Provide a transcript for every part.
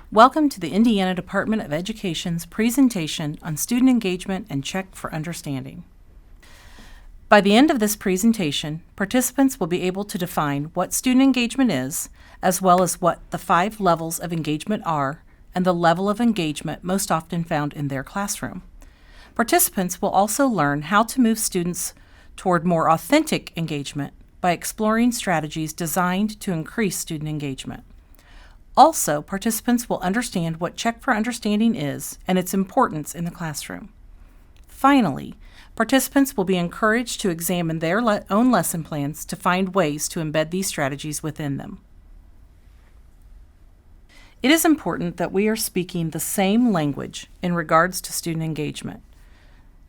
Welcome to the Indiana Department of Education's presentation on student engagement and check for understanding. By the end of this presentation, participants will be able to define what student engagement is, as well as what the 5 levels of engagement are and the level of engagement most often found in their classroom. Participants will also learn how to move students toward more authentic engagement by exploring strategies designed to increase student engagement. Also, participants will understand what Check for Understanding is and its importance in the classroom. Finally, participants will be encouraged to examine their own lesson plans to find ways to embed these strategies within them. It is important that we are speaking the same language in regards to student engagement.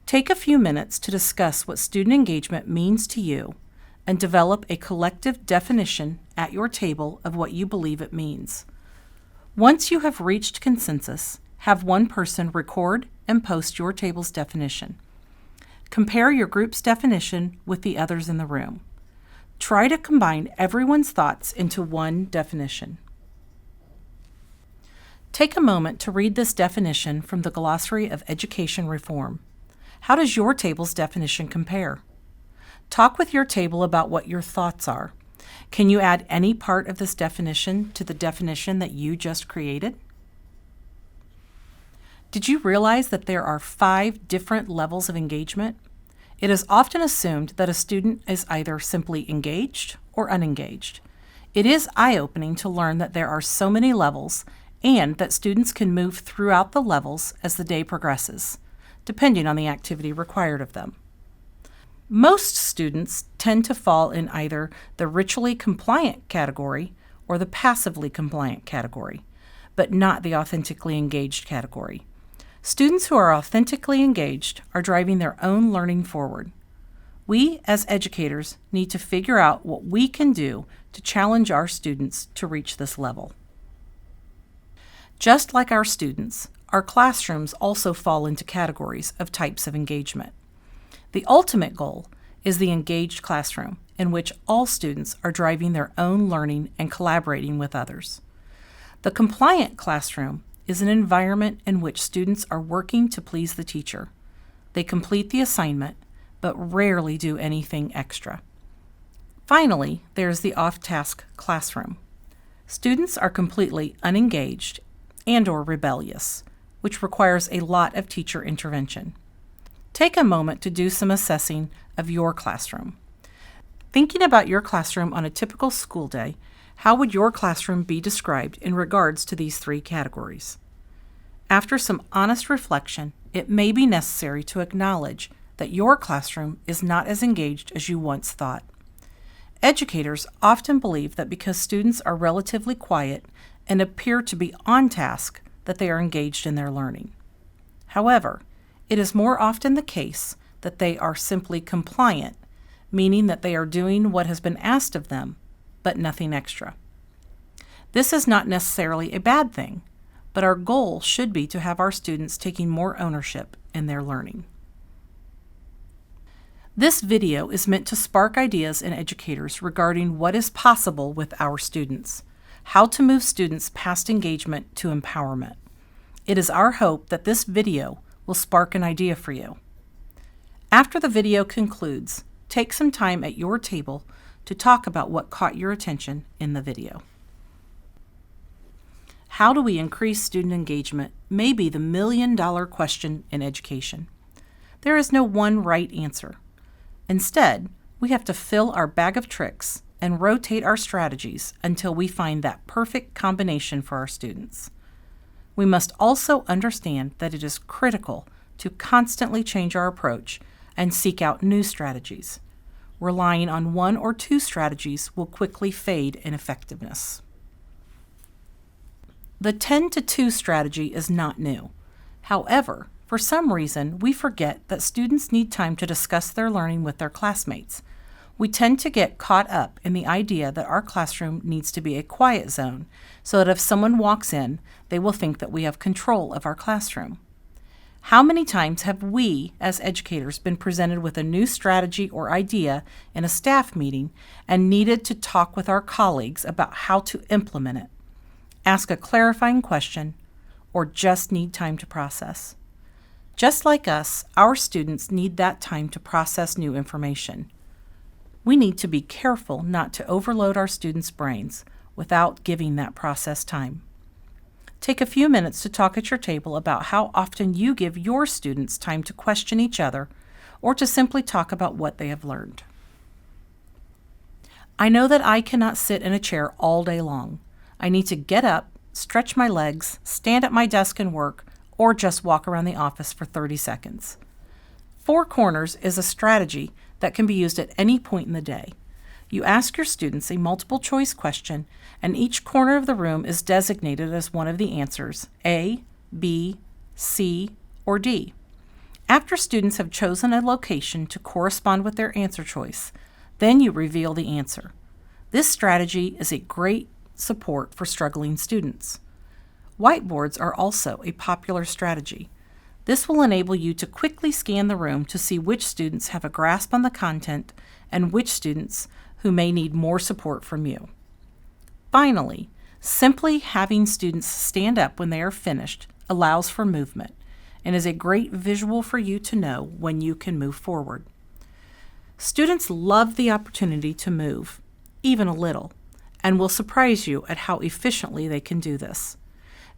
Take a few minutes to discuss what student engagement means to you and develop a collective definition at your table of what you believe it means. Once you have reached consensus, have one person record and post your table's definition. Compare your group's definition with the others in the room. Try to combine everyone's thoughts into one definition. Take a moment to read this definition from the Glossary of Education Reform. How does your table's definition compare? Talk with your table about what your thoughts are. Can you add any part of this definition to the definition that you just created? Did you realize that there are 5 different levels of engagement? It is often assumed that a student is either simply engaged or unengaged. It is eye-opening to learn that there are so many levels and that students can move throughout the levels as the day progresses, depending on the activity required of them. Most students tend to fall in either the ritually compliant category or the passively compliant category, but not the authentically engaged category. Students who are authentically engaged are driving their own learning forward. We, as educators, need to figure out what we can do to challenge our students to reach this level. Just like our students, our classrooms also fall into categories of types of engagement. The ultimate goal is the engaged classroom, in which all students are driving their own learning and collaborating with others. The compliant classroom is an environment in which students are working to please the teacher. They complete the assignment, but rarely do anything extra. Finally, there is the off-task classroom. Students are completely unengaged and/or rebellious, which requires a lot of teacher intervention. Take a moment to do some assessing of your classroom. Thinking about your classroom on a typical school day, how would your classroom be described in regards to these 3 categories? After some honest reflection, it may be necessary to acknowledge that your classroom is not as engaged as you once thought. Educators often believe that because students are relatively quiet and appear to be on task, that they are engaged in their learning. However, it is more often the case that they are simply compliant, meaning that they are doing what has been asked of them, but nothing extra. This is not necessarily a bad thing, but our goal should be to have our students taking more ownership in their learning. This video is meant to spark ideas in educators regarding what is possible with our students, how to move students past engagement to empowerment. It is our hope that this video will spark an idea for you. After the video concludes, take some time at your table to talk about what caught your attention in the video. How do we increase student engagement may be the million-dollar question in education. There is no one right answer. Instead, we have to fill our bag of tricks and rotate our strategies until we find that perfect combination for our students. We must also understand that it is critical to constantly change our approach and seek out new strategies. Relying on 1 or 2 strategies will quickly fade in effectiveness. The 10-to-2 strategy is not new. However, for some reason, we forget that students need time to discuss their learning with their classmates. We tend to get caught up in the idea that our classroom needs to be a quiet zone, so that if someone walks in, they will think that we have control of our classroom. How many times have we, as educators, been presented with a new strategy or idea in a staff meeting and needed to talk with our colleagues about how to implement it? ask a clarifying question, or just need time to process. Just like us, our students need that time to process new information. We need to be careful not to overload our students' brains without giving that process time. Take a few minutes to talk at your table about how often you give your students time to question each other or to simply talk about what they have learned. I know that I cannot sit in a chair all day long. I need to get up, stretch my legs, stand at my desk and work, or just walk around the office for 30 seconds. 4 corners is a strategy that can be used at any point in the day. You ask your students a multiple choice question, and each corner of the room is designated as one of the answers, A, B, C, or D. After students have chosen a location to correspond with their answer choice, then you reveal the answer. This strategy is a great support for struggling students. Whiteboards are also a popular strategy. This will enable you to quickly scan the room to see which students have a grasp on the content and which students who may need more support from you. Finally, simply having students stand up when they are finished allows for movement and is a great visual for you to know when you can move forward. Students love the opportunity to move, even a little, and will surprise you at how efficiently they can do this.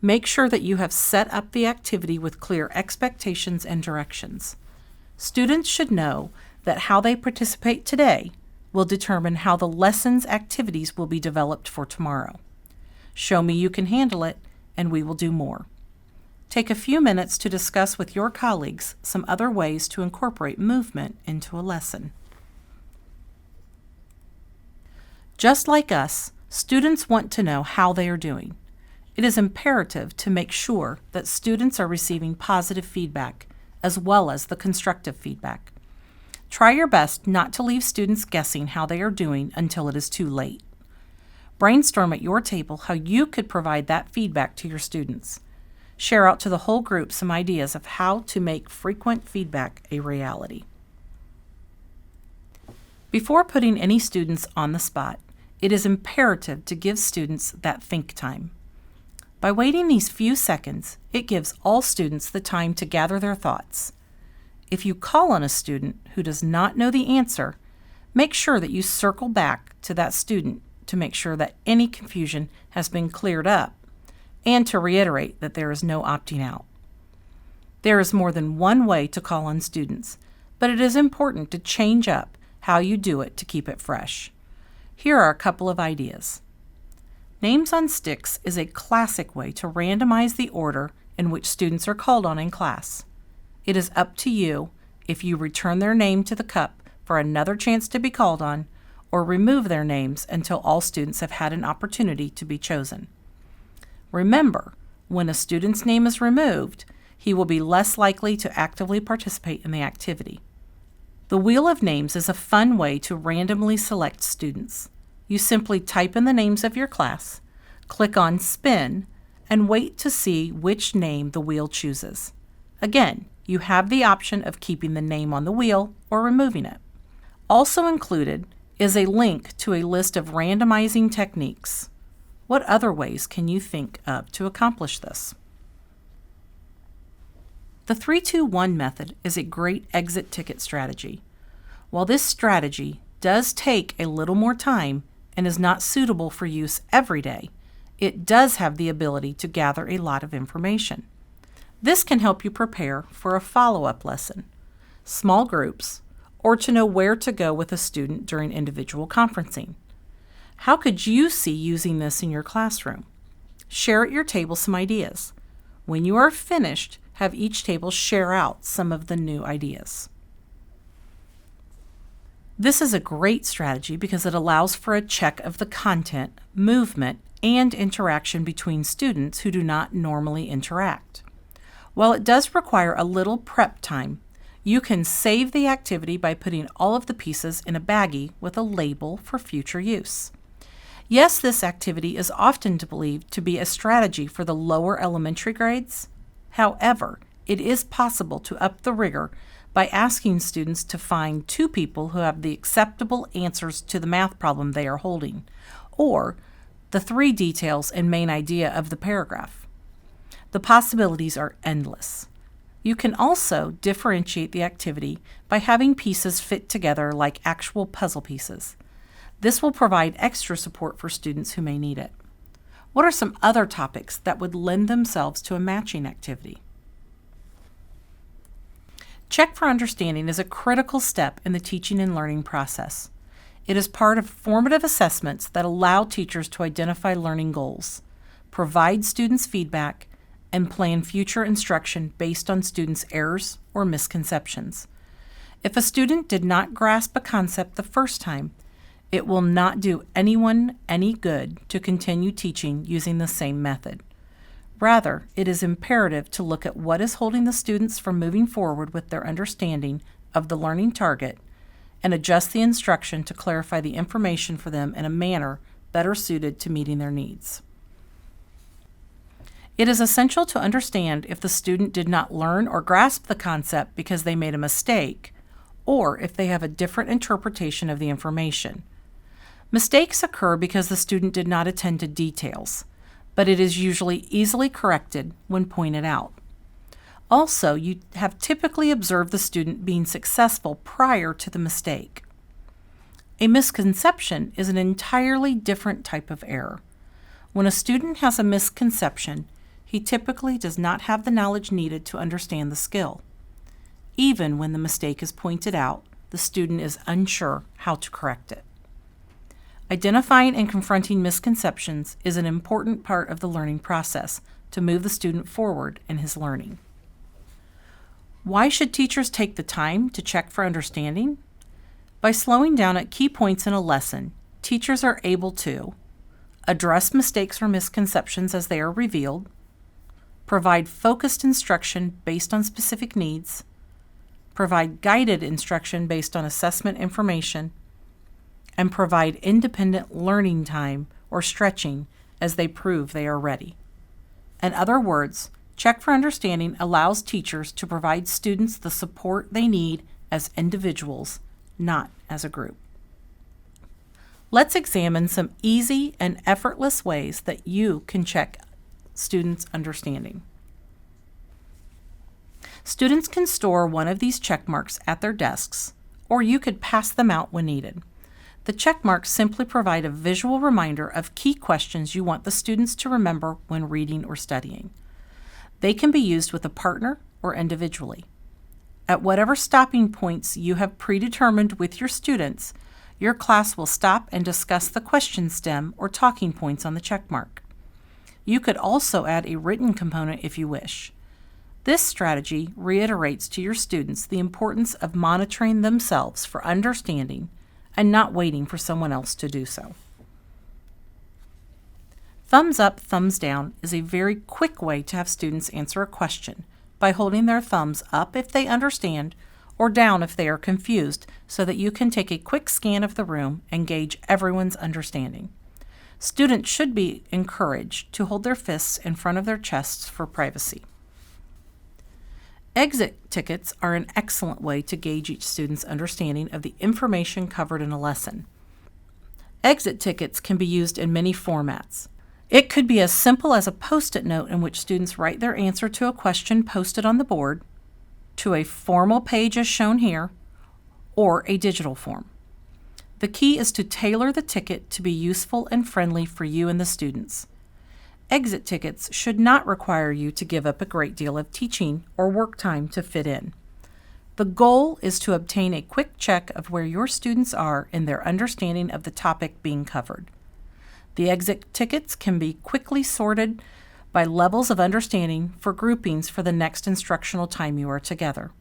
Make sure that you have set up the activity with clear expectations and directions. Students should know that how they participate today will determine how the lesson's activities will be developed for tomorrow. Show me you can handle it, and we will do more. Take a few minutes to discuss with your colleagues some other ways to incorporate movement into a lesson. Just like us, students want to know how they are doing. It is imperative to make sure that students are receiving positive feedback as well as the constructive feedback. Try your best not to leave students guessing how they are doing until it is too late. Brainstorm at your table how you could provide that feedback to your students. Share out to the whole group some ideas of how to make frequent feedback a reality. Before putting any students on the spot, it is imperative to give students that think time. By waiting these few seconds, it gives all students the time to gather their thoughts. If you call on a student who does not know the answer, make sure that you circle back to that student to make sure that any confusion has been cleared up and to reiterate that there is no opting out. There is more than one way to call on students, but it is important to change up how you do it to keep it fresh. Here are a couple of ideas. Names on sticks is a classic way to randomize the order in which students are called on in class. It is up to you if you return their name to the cup for another chance to be called on, or remove their names until all students have had an opportunity to be chosen. Remember, when a student's name is removed, he will be less likely to actively participate in the activity. The Wheel of Names is a fun way to randomly select students. You simply type in the names of your class, click on Spin, and wait to see which name the wheel chooses. Again, you have the option of keeping the name on the wheel or removing it. Also included is a link to a list of randomizing techniques. What other ways can you think of to accomplish this? The 3-2-1 method is a great exit ticket strategy. While this strategy does take a little more time and is not suitable for use every day, it does have the ability to gather a lot of information. This can help you prepare for a follow-up lesson, small groups, or to know where to go with a student during individual conferencing. How could you see using this in your classroom? Share at your table some ideas. When you are finished, have each table share out some of the new ideas. This is a great strategy because it allows for a check of the content, movement, and interaction between students who do not normally interact. While it does require a little prep time, you can save the activity by putting all of the pieces in a baggie with a label for future use. Yes, this activity is often believed to be a strategy for the lower elementary grades. However, it is possible to up the rigor by asking students to find 2 people who have the acceptable answers to the math problem they are holding, or the three details and main idea of the paragraph. The possibilities are endless. You can also differentiate the activity by having pieces fit together like actual puzzle pieces. This will provide extra support for students who may need it. What are some other topics that would lend themselves to a matching activity? Check for understanding is a critical step in the teaching and learning process. It is part of formative assessments that allow teachers to identify learning goals, provide students feedback, and plan future instruction based on students' errors or misconceptions. If a student did not grasp a concept the first time, it will not do anyone any good to continue teaching using the same method. Rather, it is imperative to look at what is holding the students from moving forward with their understanding of the learning target and adjust the instruction to clarify the information for them in a manner better suited to meeting their needs. It is essential to understand if the student did not learn or grasp the concept because they made a mistake, or if they have a different interpretation of the information. Mistakes occur because the student did not attend to details, but it is usually easily corrected when pointed out. Also, you have typically observed the student being successful prior to the mistake. A misconception is an entirely different type of error. When a student has a misconception, he typically does not have the knowledge needed to understand the skill. Even when the mistake is pointed out, the student is unsure how to correct it. Identifying and confronting misconceptions is an important part of the learning process to move the student forward in his learning. Why should teachers take the time to check for understanding? By slowing down at key points in a lesson, teachers are able to address mistakes or misconceptions as they are revealed, provide focused instruction based on specific needs, provide guided instruction based on assessment information, and provide independent learning time or stretching as they prove they are ready. In other words, Check for Understanding allows teachers to provide students the support they need as individuals, not as a group. Let's examine some easy and effortless ways that you can check students' understanding. Students can store one of these check marks at their desks, or you could pass them out when needed. The check marks simply provide a visual reminder of key questions you want the students to remember when reading or studying. They can be used with a partner or individually. At whatever stopping points you have predetermined with your students, your class will stop and discuss the question stem or talking points on the check mark. You could also add a written component if you wish. This strategy reiterates to your students the importance of monitoring themselves for understanding and not waiting for someone else to do so. Thumbs up, thumbs down is a very quick way to have students answer a question by holding their thumbs up if they understand or down if they are confused, so that you can take a quick scan of the room and gauge everyone's understanding. Students should be encouraged to hold their fists in front of their chests for privacy. Exit tickets are an excellent way to gauge each student's understanding of the information covered in a lesson. Exit tickets can be used in many formats. It could be as simple as a Post-it note in which students write their answer to a question posted on the board, to a formal page as shown here, or a digital form. The key is to tailor the ticket to be useful and friendly for you and the students. Exit tickets should not require you to give up a great deal of teaching or work time to fit in. The goal is to obtain a quick check of where your students are in their understanding of the topic being covered. The exit tickets can be quickly sorted by levels of understanding for groupings for the next instructional time you are together.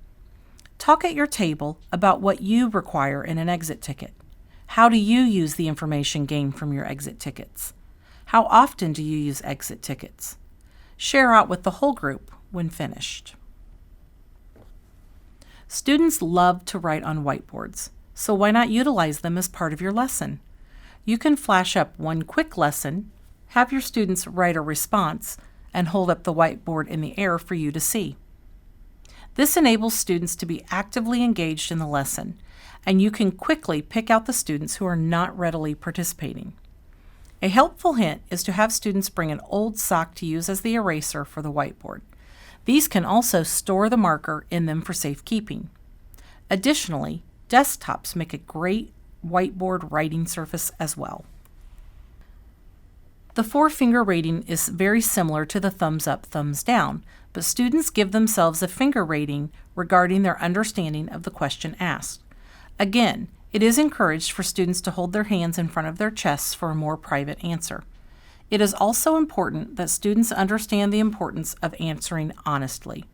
Talk at your table about what you require in an exit ticket. How do you use the information gained from your exit tickets? How often do you use exit tickets? Share out with the whole group when finished. Students love to write on whiteboards, so why not utilize them as part of your lesson? You can flash up one quick lesson, have your students write a response, and hold up the whiteboard in the air for you to see. This enables students to be actively engaged in the lesson, and you can quickly pick out the students who are not readily participating. A helpful hint is to have students bring an old sock to use as the eraser for the whiteboard. These can also store the marker in them for safekeeping. Additionally, desktops make a great whiteboard writing surface as well. The four-finger rating is very similar to the thumbs up, thumbs down, but students give themselves a finger rating regarding their understanding of the question asked. Again, it is encouraged for students to hold their hands in front of their chests for a more private answer. It is also important that students understand the importance of answering honestly.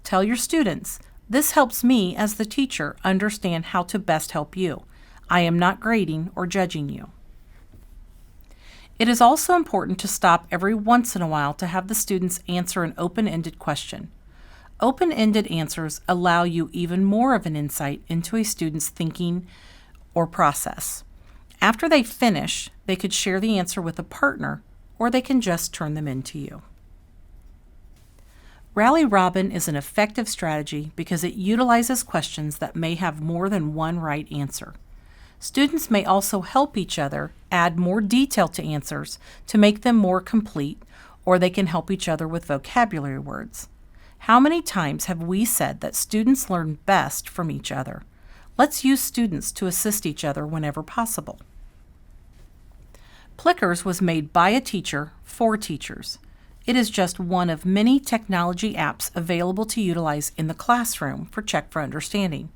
Tell your students, "This helps me as the teacher understand how to best help you. I am not grading or judging you." It is also important to stop every once in a while to have the students answer an open-ended question. Open-ended answers allow you even more of an insight into a student's thinking or process. After they finish, they could share the answer with a partner, or they can just turn them in to you. Rally Robin is an effective strategy because it utilizes questions that may have more than one right answer. Students may also help each other add more detail to answers to make them more complete, or they can help each other with vocabulary words. How many times have we said that students learn best from each other? Let's use students to assist each other whenever possible. Plickers was made by a teacher for teachers. It is just one of many technology apps available to utilize in the classroom for Check for Understanding.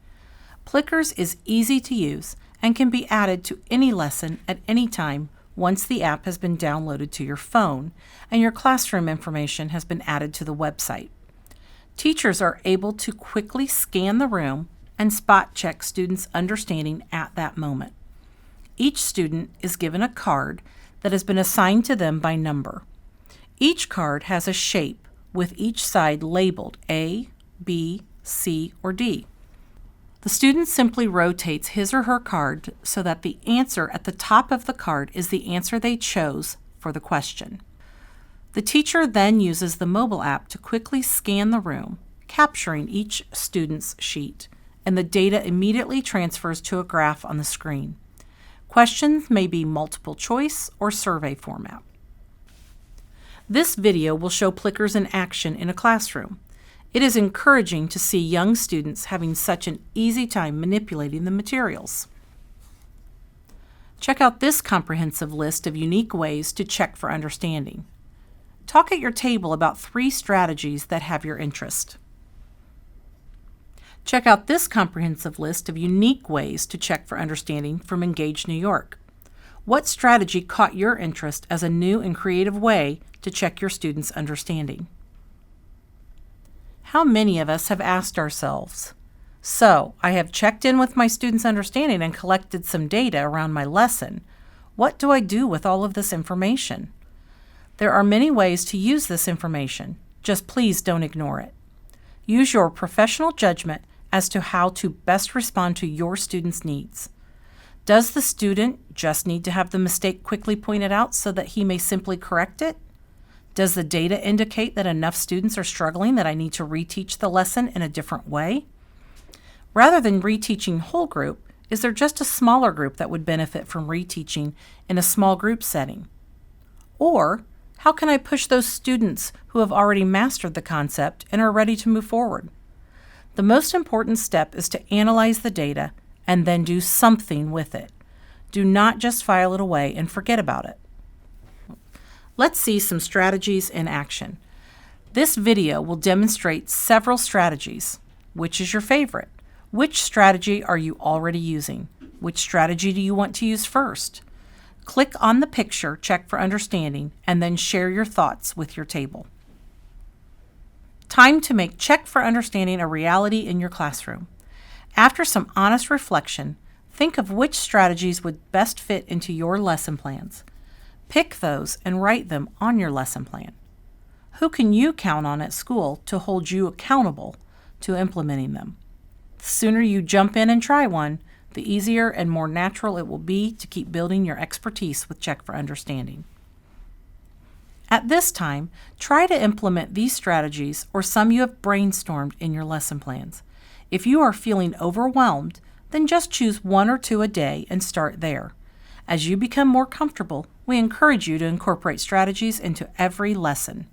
Plickers is easy to use and can be added to any lesson at any time once the app has been downloaded to your phone and your classroom information has been added to the website. Teachers are able to quickly scan the room and spot check students' understanding at that moment. Each student is given a card that has been assigned to them by number. Each card has a shape with each side labeled A, B, C, or D. The student simply rotates his or her card so that the answer at the top of the card is the answer they chose for the question. The teacher then uses the mobile app to quickly scan the room, capturing each student's sheet, and the data immediately transfers to a graph on the screen. Questions may be multiple choice or survey format. This video will show Plickers in action in a classroom. It is encouraging to see young students having such an easy time manipulating the materials. Check out this comprehensive list of unique ways to check for understanding. Talk at your table about 3 strategies that have your interest. Check out this comprehensive list of unique ways to check for understanding from Engage New York. What strategy caught your interest as a new and creative way to check your students' understanding? How many of us have asked ourselves, "So, I have checked in with my students' understanding and collected some data around my lesson. What do I do with all of this information?" There are many ways to use this information. Just please don't ignore it. Use your professional judgment as to how to best respond to your students' needs. Does the student just need to have the mistake quickly pointed out so that he may simply correct it? Does the data indicate that enough students are struggling that I need to reteach the lesson in a different way? Rather than reteaching whole group, is there just a smaller group that would benefit from reteaching in a small group setting? Or, how can I push those students who have already mastered the concept and are ready to move forward? The most important step is to analyze the data and then do something with it. Do not just file it away and forget about it. Let's see some strategies in action. This video will demonstrate several strategies. Which is your favorite? Which strategy are you already using? Which strategy do you want to use first? Click on the picture, Check for Understanding, and then share your thoughts with your table. Time to make Check for Understanding a reality in your classroom. After some honest reflection, think of which strategies would best fit into your lesson plans. Pick those and write them on your lesson plan. Who can you count on at school to hold you accountable to implementing them? The sooner you jump in and try one, the easier and more natural it will be to keep building your expertise with Check for Understanding. At this time, try to implement these strategies or some you have brainstormed in your lesson plans. If you are feeling overwhelmed, then just choose 1 or 2 a day and start there. As you become more comfortable, We encourage you to incorporate strategies into every lesson.